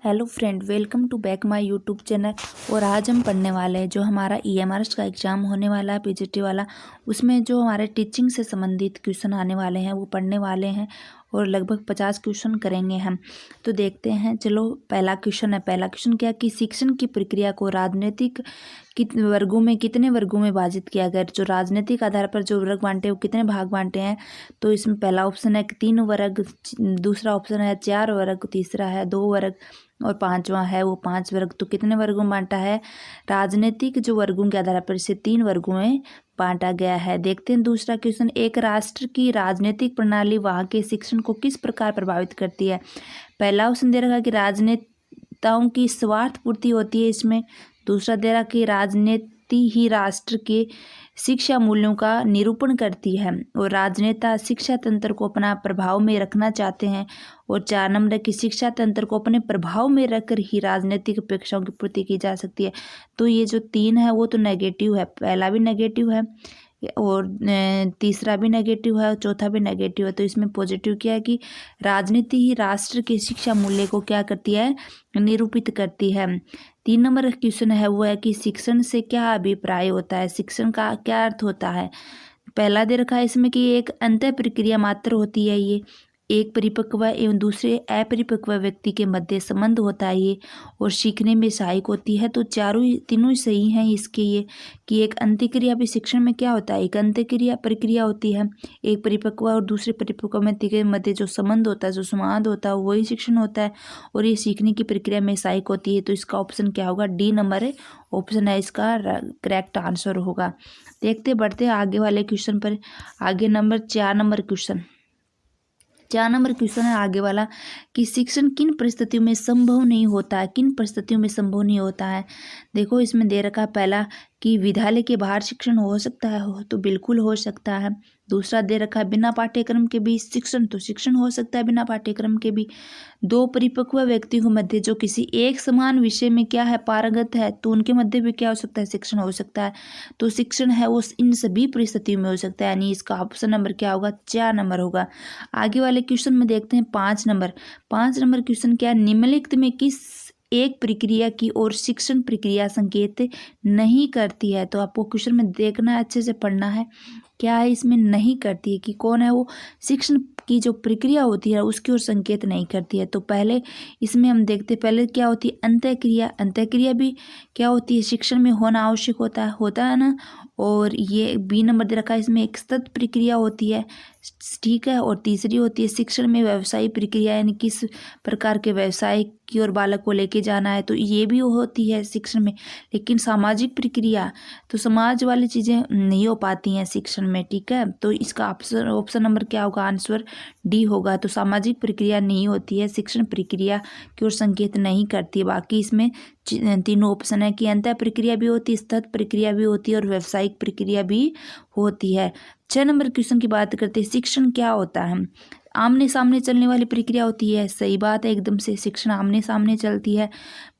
Hello friend, welcome to back my YouTube channel. और आज हम पढ़ने वाले हैं जो हमारा ईएमआरएस का एग्ज़ाम होने वाला है, पीजीटी वाला। उसमें जो हमारे टीचिंग से संबंधित क्वेश्चन आने वाले हैं वो पढ़ने वाले हैं और लगभग 50 क्वेश्चन करेंगे हम। तो देखते हैं। चलो, पहला क्वेश्चन है। पहला क्वेश्चन क्या कि शिक्षण की प्रक्रिया को राजनीतिक वर्गों में कितने वर्गों में विभाजित किया गया। जो राजनीतिक आधार पर जो वर्ग बांटे वो कितने भाग बांटे हैं। तो इसमें पहला ऑप्शन है कि 3 वर्ग, दूसरा ऑप्शन है 4 वर्ग, तीसरा है 2 वर्ग और पांचवा है वो 5 वर्ग। तो कितने वर्गों में बांटा है? राजनीतिक जो वर्गों के आधार पर इसे 3 वर्गों में बांटा गया है। देखते हैं दूसरा क्वेश्चन। एक राष्ट्र की राजनीतिक प्रणाली वहां के शिक्षण को किस प्रकार प्रभावित करती है। पहला ऑप्शन दे रखा कि राजनेताओं की स्वार्थ पूर्ति होती है इसमें। दूसरा दे रहा कि राजनीति ही राष्ट्र के शिक्षा मूल्यों का निरूपण करती है और राजनेता शिक्षा तंत्र को अपना प्रभाव में रखना चाहते हैं। और 4 नंबर की शिक्षा तंत्र को अपने प्रभाव में रखकर ही राजनीतिक अपेक्षाओं की पूर्ति की जा सकती है। तो ये जो 3 है वो तो नेगेटिव है। पहला भी नेगेटिव है और तीसरा भी नेगेटिव है और चौथा भी नेगेटिव है। तो इसमें पॉजिटिव क्या है कि राजनीति ही राष्ट्र के शिक्षा मूल्य को क्या करती है? निरूपित करती है। 3 नंबर क्वेश्चन है वो है कि शिक्षण से क्या अभिप्राय होता है, शिक्षण का क्या अर्थ होता है। पहला दे रखा है इसमें कि एक अंतः प्रक्रिया मात्र होती है ये, एक परिपक्व एवं दूसरे अपरिपक्व व्यक्ति के मध्य संबंध होता है ये, और सीखने में सहायक होती है। तो तीनों ही सही हैं इसके ये कि एक अंत्यक्रिया भी शिक्षण में क्या होता है, एक अंत्यक्रिया प्रक्रिया होती है। एक परिपक्व और दूसरे परिपक्व व्यक्ति के मध्य जो संबंध होता है, जो संवाद होता है, वही शिक्षण होता है और ये सीखने की प्रक्रिया में सहायक होती है। तो इसका ऑप्शन क्या होगा? डी नंबर ऑप्शन है इसका करेक्ट आंसर होगा। देखते बढ़ते आगे वाले क्वेश्चन पर। आगे 4 नंबर क्वेश्चन। 4 नंबर क्वेश्चन है आगे वाला कि शिक्षण किन परिस्थितियों में संभव नहीं होता है, किन परिस्थितियों में संभव नहीं होता है। देखो इसमें दे रखा पहला कि विद्यालय के बाहर शिक्षण हो सकता है, हो तो बिल्कुल हो सकता है। दूसरा दे रखा है बिना पाठ्यक्रम के भी शिक्षण, तो शिक्षण हो सकता है बिना पाठ्यक्रम के भी। 2 परिपक्व व्यक्तियों के मध्य जो किसी एक समान विषय में क्या है, पारंगत है, तो उनके मध्य भी क्या हो सकता है? शिक्षण हो सकता है। तो शिक्षण है वो इन सभी परिस्थितियों में हो सकता है, यानी इसका ऑप्शन नंबर क्या होगा? 4 नंबर होगा। आगे वाले क्वेश्चन में देखते हैं 5 नंबर। 5 नंबर क्वेश्चन क्या है? निम्नलिखित में किस एक प्रक्रिया की ओर शिक्षण प्रक्रिया संकेत नहीं करती है। तो आपको क्वेश्चन में देखना है, अच्छे से पढ़ना है क्या है इसमें नहीं करती है, कि कौन है वो शिक्षण की जो प्रक्रिया होती है उसकी ओर संकेत नहीं करती है। तो पहले इसमें हम देखते पहले क्या होती है? अंतःक्रिया। अंतःक्रिया भी क्या होती है? शिक्षण में होना आवश्यक होता है ना। और ये बी नंबर दे रखा है इसमें एक सतत प्रक्रिया होती है, ठीक है। और तीसरी होती है शिक्षण में व्यवसायिक प्रक्रिया, यानी किस प्रकार के व्यवसाय की ओर बालक को लेके जाना है, तो ये भी होती है शिक्षण में। लेकिन सामाजिक प्रक्रिया, तो समाज वाली चीज़ें नहीं हो पाती हैं शिक्षण में, ठीक है। तो इसका ऑप्शन नंबर क्या होगा? आंसर डी होगा। तो सामाजिक प्रक्रिया नहीं होती है, शिक्षण प्रक्रिया की ओर संकेत नहीं करती है। बाकी इसमें तीनों ऑप्शन है कि अंतः प्रक्रिया भी होती है, सतत प्रक्रिया भी होती है और व्यावसायिक प्रक्रिया भी होती है। 6 नंबर क्वेश्चन की बात करते हैं। शिक्षण क्या होता है? आमने सामने चलने वाली प्रक्रिया होती है, सही बात है एकदम से, शिक्षण आमने सामने चलती है।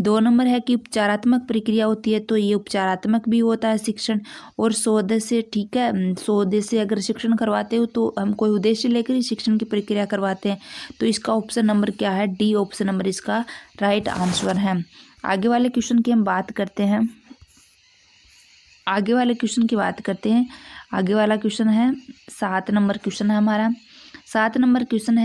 2 नंबर है कि उपचारात्मक प्रक्रिया होती है, तो ये उपचारात्मक भी होता है शिक्षण। और 100 उद्देश्य, ठीक है, 100 उद्देश्य अगर शिक्षण करवाते हो तो हम कोई उद्देश्य लेकर ही शिक्षण की प्रक्रिया करवाते हैं। तो इसका ऑप्शन नंबर क्या है? डी ऑप्शन नंबर इसका राइट आंसर है। आगे वाले क्वेश्चन की हम बात करते हैं। आगे वाले क्वेश्चन की बात करते हैं। आगे वाला क्वेश्चन है 7 नंबर क्वेश्चन है हमारा। 7 नंबर क्वेश्चन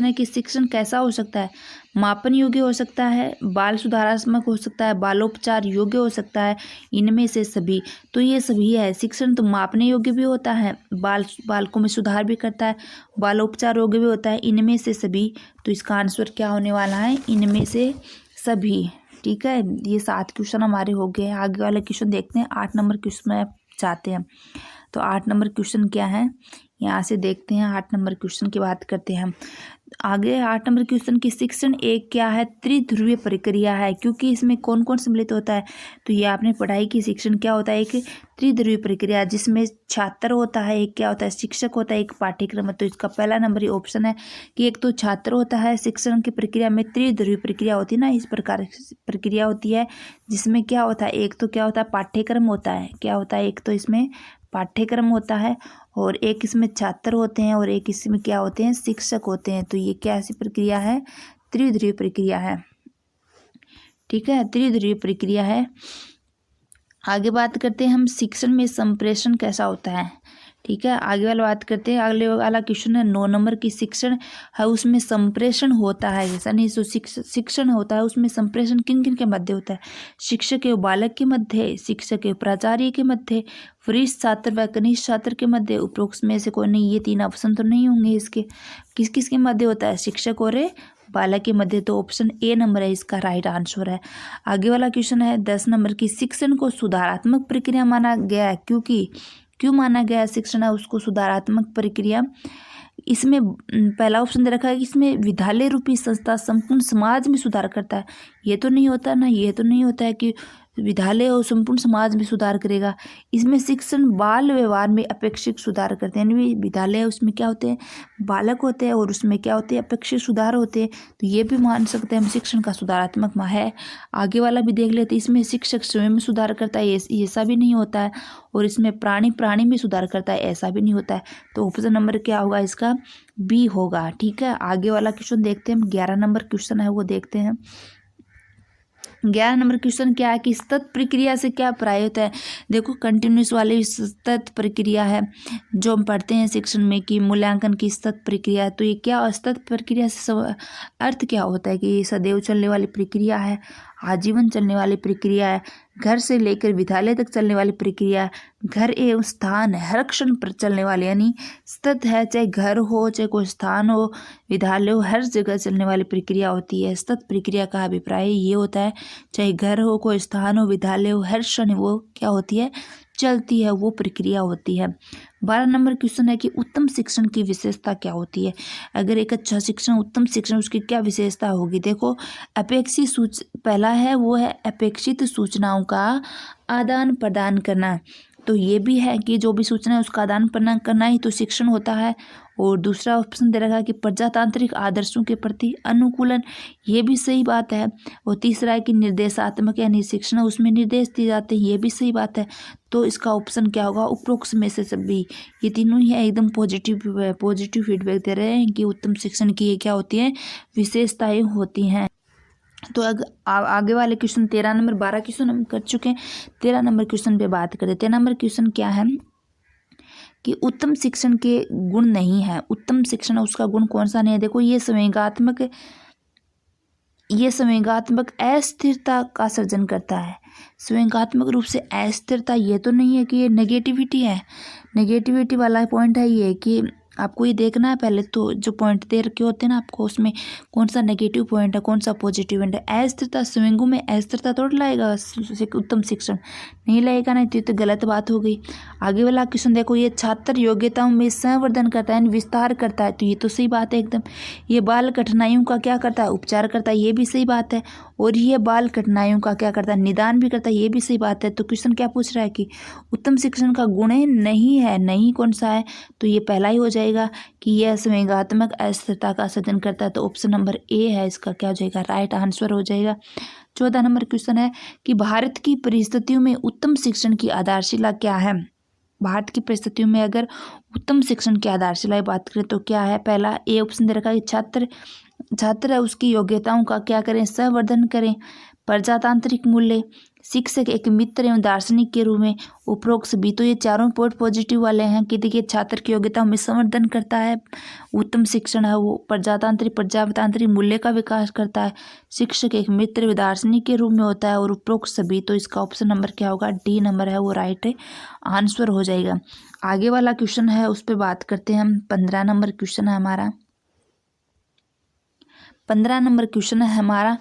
है कि शिक्षण कैसा हो सकता है? मापन योग्य हो सकता है, बाल सुधारात्मक हो सकता है, बालोपचार योग्य हो सकता है, इनमें से सभी। तो ये सभी है। शिक्षण तो मापने योग्य भी होता है, बालकों में सुधार भी करता है, बालोपचार योग्य भी होता है, इनमें से सभी। तो इसका आंसर क्या होने वाला है? इनमें से सभी, ठीक है। ये 7 क्वेश्चन हमारे हो गए हैं। आगे वाले क्वेश्चन देखते हैं। 8 नंबर क्वेश्चन में जाते हैं। तो 8 नंबर क्वेश्चन क्या है, यहाँ से देखते हैं। 8 नंबर क्वेश्चन की बात करते हैं हम आगे। 8 नंबर क्वेश्चन की शिक्षण एक क्या है? त्रिध्रुवीय प्रक्रिया है, क्योंकि इसमें कौन कौन सम्मिलित होता है। तो ये आपने पढ़ाई की शिक्षण क्या होता है? एक त्रिध्रुवीय प्रक्रिया, जिसमें छात्र होता है, एक क्या होता है? शिक्षक होता है, एक पाठ्यक्रम है। तो इसका पहला नंबर ये ऑप्शन है कि एक तो छात्र होता है, शिक्षण की प्रक्रिया में त्रिध्रुवीय प्रक्रिया होती है ना, इस प्रकार प्रक्रिया होती है जिसमें क्या होता है? एक तो क्या होता है? पाठ्यक्रम होता है, क्या होता है? एक तो इसमें पाठ्यक्रम होता है और एक इसमें छात्र होते हैं और एक इसमें क्या होते हैं? शिक्षक होते हैं। तो ये क्या ऐसी प्रक्रिया है? त्रिध्रुवीय प्रक्रिया है। ठीक है, त्रिध्रुवीय प्रक्रिया है। आगे बात करते हैं हम शिक्षण में संप्रेषण कैसा होता है। ठीक है, आगे वाला बात करते हैं। अगले वाला क्वेश्चन है 9 नंबर की, शिक्षण है उसमें संप्रेषण होता है, ऐसा नहीं। सो शिक्षण होता है उसमें संप्रेषण किन किन के मध्य होता है? शिक्षक एवं बालक के मध्य, शिक्षक एवं प्राचार्य के मध्य, वरिष्ठ छात्र व कनिष्ठ छात्र के मध्य, उपरोक्त में से कोई नहीं। ये 3 ऑप्शन तो नहीं होंगे इसके। किस किस के मध्य होता है? शिक्षक और बालक के मध्य। तो ऑप्शन ए नंबर है इसका राइट आंसर है। आगे वाला क्वेश्चन है 10 नंबर की, शिक्षण को सुधारात्मक प्रक्रिया माना गया है क्यों माना गया है शिक्षण है उसको सुधारात्मक प्रक्रिया? इसमें पहला ऑप्शन दे रखा है कि इसमें विद्यालय रूपी संस्था संपूर्ण समाज में सुधार करता है। ये तो नहीं होता ना, ये तो नहीं होता है कि विद्यालय और संपूर्ण समाज में सुधार करेगा। इसमें शिक्षण बाल व्यवहार में अपेक्षित सुधार करते हैं। यानी विद्यालय उसमें क्या होते हैं? बालक होते हैं और उसमें क्या होते हैं? अपेक्षित सुधार होते हैं। तो ये भी मान सकते हैं हम शिक्षण का सुधारात्मक है। आगे वाला भी देख लेते हैं। इसमें शिक्षक स्वयं में सुधार करता है, ऐसा भी नहीं होता है। और इसमें प्राणी में सुधार करता है, ऐसा भी नहीं होता है। तो ऑप्शन नंबर क्या होगा इसका? बी होगा। ठीक है, आगे वाला क्वेश्चन देखते हैं हम। 11 नंबर क्वेश्चन है वो देखते हैं। 11 नंबर क्वेश्चन क्या है कि सतत प्रक्रिया से क्या प्राय होता है? देखो, कंटिन्यूस वाली सतत प्रक्रिया है जो हम पढ़ते हैं शिक्षण में कि मूल्यांकन की सतत प्रक्रिया है। तो ये क्या सतत प्रक्रिया से अर्थ क्या होता है? कि ये सदैव चलने वाली प्रक्रिया है, आजीवन चलने वाली प्रक्रिया है, घर से लेकर विद्यालय तक चलने वाली प्रक्रिया है, घर एवं स्थान हर क्षण पर चलने वाली, यानी सतत है, चाहे घर हो चाहे कोई स्थान हो, विद्यालय हो, हर जगह चलने वाली प्रक्रिया होती है। सतत प्रक्रिया का अभिप्राय ये होता है, चाहे घर हो, कोई स्थान हो, विद्यालय हो, हर क्षण वो क्या होती है? चलती है, वो प्रक्रिया होती है। 12 नंबर क्वेश्चन है कि उत्तम शिक्षण की विशेषता क्या होती है? अगर एक अच्छा शिक्षण, उत्तम शिक्षण, उसकी क्या विशेषता होगी? देखो, पहला है वो है अपेक्षित सूचनाओं का आदान प्रदान करना। तो ये भी है कि जो भी सूचना है उसका आदान प्रदान करना ही तो शिक्षण होता है। और दूसरा ऑप्शन दे रखा है कि प्रजातांत्रिक आदर्शों के प्रति अनुकूलन, ये भी सही बात है। और तीसरा है कि निर्देशात्मक, यानी शिक्षण उसमें निर्देश दिए जाते हैं, ये भी सही बात है। तो इसका ऑप्शन क्या होगा? उपरोक्त में से सभी, ये तीनों ही एकदम पॉजिटिव फीडबैक दे रहे हैं कि उत्तम शिक्षण की ये क्या होती है? विशेषताएं होती हैं। तो आगे वाले क्वेश्चन 13 नंबर, 12 क्वेश्चन हम कर चुके हैं। 13 नंबर क्वेश्चन पे बात करें। 13 नंबर क्वेश्चन क्या है कि उत्तम शिक्षण के गुण नहीं है। उत्तम शिक्षण उसका गुण कौन सा नहीं है? देखो, ये संवेगात्मक अस्थिरता का सर्जन करता है। संवेगात्मक रूप से अस्थिरता, ये तो नहीं है कि ये नेगेटिविटी है। नेगेटिविटी वाला पॉइंट है ये कि आपको ये देखना है पहले तो जो पॉइंट दे रखे होते हैं ना आपको, उसमें कौन सा नेगेटिव पॉइंट है, कौन सा पॉजिटिव पॉइंट है। अस्थिरता, स्विंगों में अस्थिरता थोड़ा लाएगा उत्तम शिक्षण, नहीं लाएगा, नहीं तो गलत बात हो गई। आगे वाला क्वेश्चन देखो, ये छात्र योग्यताओं में संवर्धन करता है, विस्तार करता है, तो ये तो सही बात है एकदम। ये बाल कठिनाइयों का क्या करता है? उपचार करता है, ये भी सही बात है। और ये बाल कठिनाइयों का क्या करता है? निदान भी करता है, ये भी सही बात है। तो क्वेश्चन क्या पूछ रहा है कि उत्तम शिक्षण का गुण नहीं है, नहीं कौन सा है? तो ये पहला ही हो जाएगा कि यह संवेगात्मक अस्थिरता का सर्जन करता है। तो ऑप्शन नंबर ए है इसका क्या हो जाएगा? राइट आंसर हो जाएगा। 14 नंबर क्वेश्चन है कि भारत की परिस्थितियों में उत्तम शिक्षण की आधारशिला क्या है? भारत की परिस्थितियों में अगर उत्तम शिक्षण की आधारशिला बात करें तो क्या है? पहला ए ऑप्शन दे रखा है कि छात्र है उसकी योग्यताओं का क्या करें? संवर्धन करें। प्रजातांत्रिक मूल्य, शिक्षक एक मित्र एवं दार्शनिक के रूप में, उपरोक्त सभी। तो ये चारों पॉइंट पॉजिटिव वाले हैं कि देखिए, छात्र की योग्यताओं में संवर्धन करता है, उत्तम शिक्षण है वो, प्रजातांत्रिक मूल्य का विकास करता है, शिक्षक एक मित्र व दार्शनिक के रूप में होता है, और उपरोक्त सभी। तो इसका ऑप्शन नंबर क्या होगा? डी नंबर है वो राइट आंसर हो जाएगा। आगे वाला क्वेश्चन है उस पर बात करते हैं हम। 15 नंबर क्वेश्चन है हमारा। 15 नंबर क्वेश्चन है हमारा,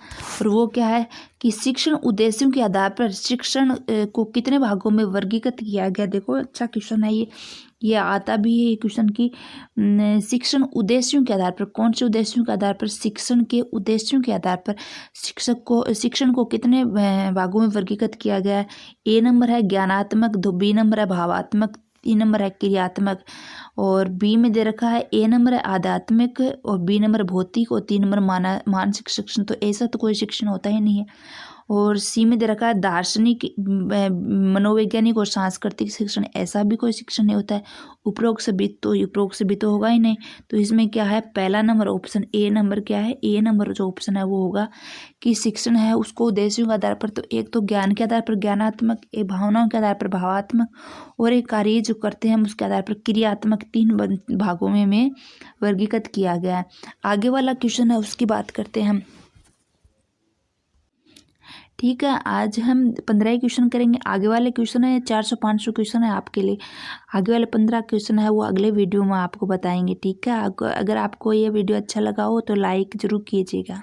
और वो क्या है कि शिक्षण उद्देश्यों के आधार पर शिक्षण को कितने भागों में वर्गीकृत किया गया? देखो, अच्छा क्वेश्चन है ये आता भी है क्वेश्चन की शिक्षण उद्देश्यों के आधार पर, कौन से उद्देश्यों के आधार पर? शिक्षण के उद्देश्यों के आधार पर शिक्षण को कितने भागों में वर्गीकृत किया गया है? ए नंबर है ज्ञानात्मक, बी नंबर है भावात्मक, 3 नंबर है क्रियात्मक, और बी में दे रखा है ए नंबर है आध्यात्मिक, और बी नंबर भौतिक, और 3 नंबर मानसिक शिक्षण। तो ऐसा तो कोई शिक्षण होता ही नहीं है। और सी में दे रखा है दार्शनिक, मनोवैज्ञानिक और सांस्कृतिक शिक्षण। ऐसा भी कोई शिक्षण नहीं होता है। उपरोक्त से भी तो होगा ही नहीं। तो इसमें क्या है, पहला नंबर ऑप्शन ए नंबर क्या है, ए नंबर जो ऑप्शन है वो होगा कि शिक्षण है उसको उद्देश्यों के आधार पर, तो एक तो ज्ञान के आधार पर ज्ञानात्मक, एक भावनाओं के आधार पर भावात्मक, और एक कार्य जो करते हैं हम उसके आधार पर क्रियात्मक, 3 भागों में वर्गीकृत किया गया है। आगे वाला क्वेश्चन है उसकी बात करते हैं हम। ठीक है, आज हम 15 ही क्वेश्चन करेंगे। आगे वाले क्वेश्चन है 400-500 क्वेश्चन है आपके लिए। आगे वाले 15 क्वेश्चन है वो अगले वीडियो में आपको बताएंगे। ठीक है, अगर आपको ये वीडियो अच्छा लगा हो तो लाइक ज़रूर कीजिएगा।